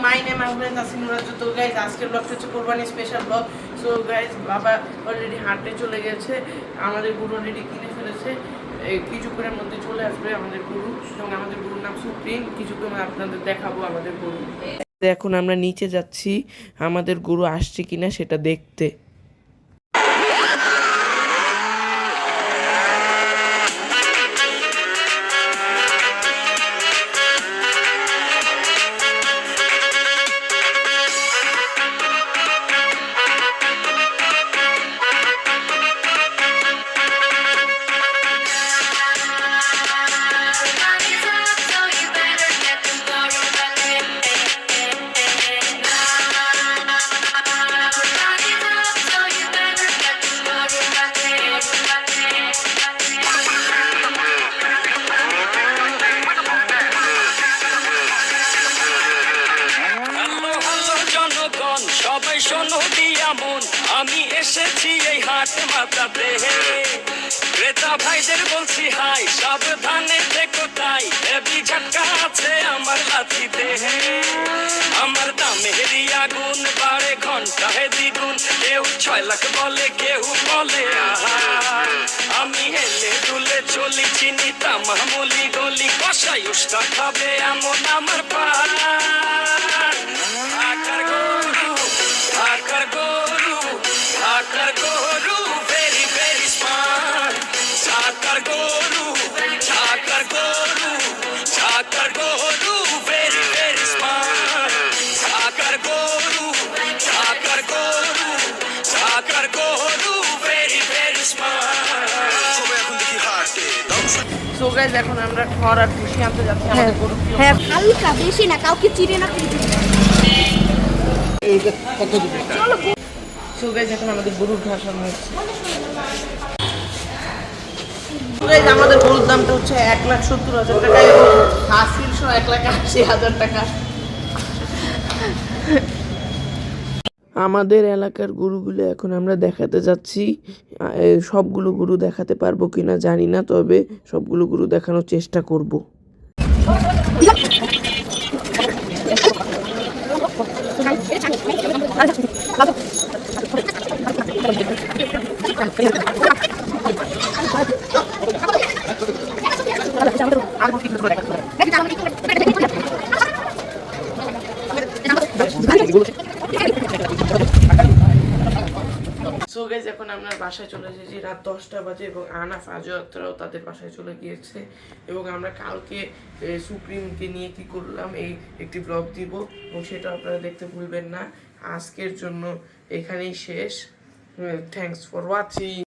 My name Ahmed Nasim Raju. তো guys আজকের ব্লগটা হচ্ছে কোরবানি স্পেশাল ব্লগ। সো গাইজ বাবা অলরেডি হাটে চলে গেছে, আমাদের গরু অলরেডি কিনে ফেলেছে। কিছুক্ষণের মধ্যে চলে আসবে আমাদের গরু, এবং আমাদের গরুর নাম সুপ্রিম। কিছুক্ষণ আপনাদের দেখাবো আমাদের গরু। এখন আমরা নিচে যাচ্ছি আমাদের গরু আসছে কিনা সেটা দেখতে। সবাই শোনো দিয়া মন, আমি এসেছি এই হাট মাতাতে। ক্রেতা ভাইদের বলছি হাই, সাবধানে থেকো তাই, হেভি ঝটকা আছে আমার লাঠিতে। আমার দামের আগুন বাড়ে ঘন্টায় দ্বিগুণ, কেউ 6 লাখ বলে, কেউ বলে আমি হেলে দুলে চলি, চিনি তামামুলি গলি, কষাই উষ্টা খাবে এমন আমার পার। ঢাকার গরু, ঢাকার গরু, ঢাকার গরু ভেরি ভেরি স্মার্ট। ঢাকার গরু, ঢাকার গরু, ঢাকার গরু ভেরি ভেরি স্মার্ট। ঢাকার গরু, ঢাকার গরু, ঢাকার গরু very very smart. So guys এখন আমরা খড় আর খুশি আনতে যাচ্ছি আমাদের গরু। হ্যাঁ হালকা, বেশি না, কাউকে চিড়ে না। সো গাইজ এখন আমাদের গরুর ঘাসানো হচ্ছে। গাইজ আমাদের গরুর দামটা হচ্ছে 1,70,000 টাকা এবং হাসিল সহ 1,80,000 টাকা। আমাদের এলাকার গরুগুলো এখন আমরা দেখাতে যাচ্ছি। সবগুলো গরু দেখাতে পারবো কিনা জানি না, তবে সবগুলো গরু দেখানোর চেষ্টা করব। সো গাইজ এখন আমরা বাসায় চলে এসেছি, রাত 10টা বাজে এবং আনাফ আজরাও তাদের বাসায় চলে গিয়েছে। এবং আমরা কালকে সুপ্রিমকে নিয়ে কি করলাম এই একটি ব্লগ দিব, এবং সেটা আপনারা দেখতে ভুলবেন না। আজকের জন্য এখানেই শেষ। Thanks for watching.